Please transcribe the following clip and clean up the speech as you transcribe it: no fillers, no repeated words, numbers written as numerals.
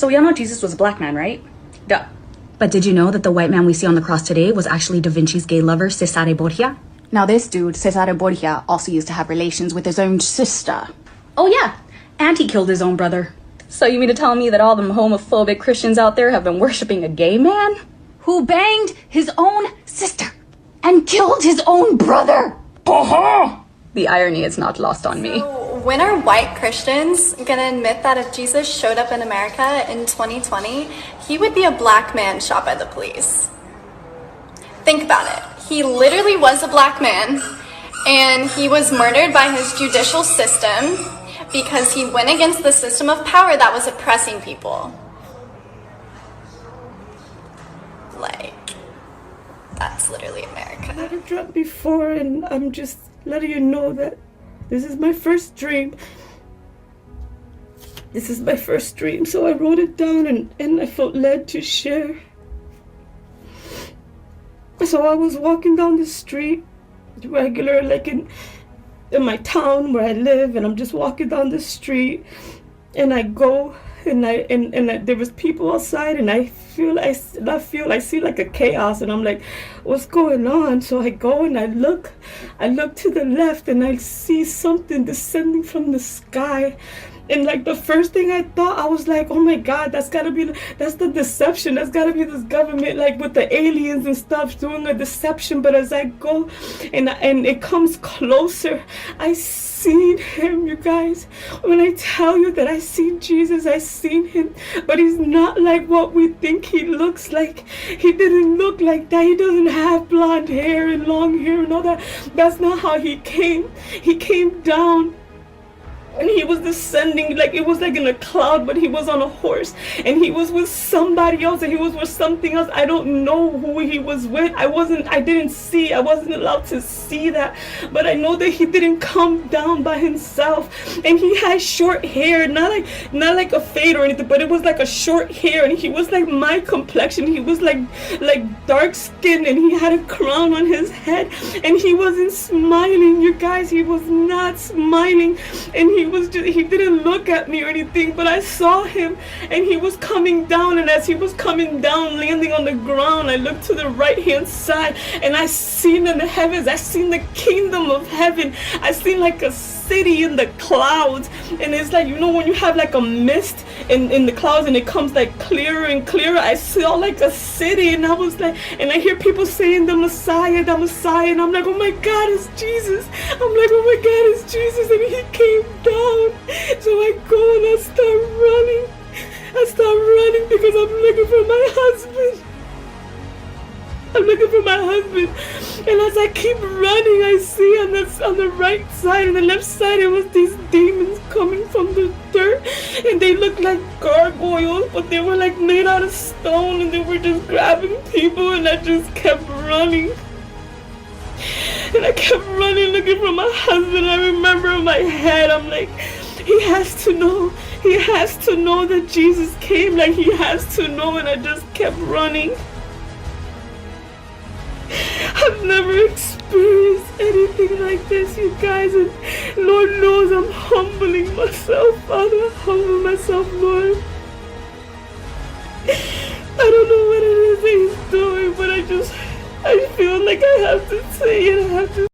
So we all know Jesus was a black man, right? Duh. But did you know that the white man we see on the cross today was actually Da Vinci's gay lover, Cesare Borgia? Now this dude, Cesare Borgia, also used to have relations with his own sister. Oh yeah, and he killed his own brother. So you mean to tell me that all them homophobic Christians out there have been worshiping a gay man? Who banged his own sister and killed his own brother. The irony is not lost on me. So when are white Christians gonna admit that if Jesus showed up in America in 2020, he would be a black man shot by the police? Think about it. He literally was a black man, and he was murdered by his judicial system because he went against the system of power that was oppressing people. Like, that's literally America. I've never dreamt before, and I'm just letting you know that this is my first dream. This is my first dream, so I wrote it down and I felt led to share. So I was walking down the street, regular, like in my town where I live, and I'm just walking down the street, and I go, and there was people outside, and I see like a chaos, and I'm like, what's going on? So I go and I look to the left, and I see something descending from the sky. And like the first thing I thought, I was like, oh my God, that's the deception. That's gotta be this government, like with the aliens and stuff, doing a deception. But as I go and it comes closer, I seen him, you guys. When I tell you that I seen Jesus, I seen him. But he's not like what we think he looks like. He didn't look like that. He doesn't have blonde hair and long hair and all that. That's not how he came. He came down. And he was descending, like it was like in a cloud, but he was on a horse, and he was with somebody else, and he was with something else. I don't know who he was with. I wasn't allowed to see that, but I know that he didn't come down by himself. And he had short hair, not like a fade or anything, but it was like a short hair, and he was like my complexion. He was like dark skinned, and he had a crown on his head, and he wasn't smiling, you guys. He was not smiling, and he didn't look at me or anything, but I saw him, and he was coming down, and as he was coming down, landing on the ground, I looked to the right hand side, and I seen in the heavens, I seen the kingdom of heaven. I seen like a city in the clouds, and it's like, you know, when you have like a mist in the clouds and it comes like clearer and clearer, I saw like a city, and I was like, and I hear people saying the Messiah, and I'm like, oh my God, it's Jesus. I'm like, oh my God, it's Jesus. And he came down. So I go and I start running because I'm looking for my husband. And as I keep running, I see on the right side and the left side, it was these demons coming from the dirt, and they looked like gargoyles, but they were like made out of stone, and they were just grabbing people, and I just kept running. And I kept running looking for my husband. I remember in my head, I'm like, he has to know that Jesus came, like he has to know. And I just kept running. I've never experienced anything like this, you guys, and Lord knows I'm humbling myself, Father. Humble myself, Lord. I don't know what it is that he's doing, but I feel like I have to say it. I have to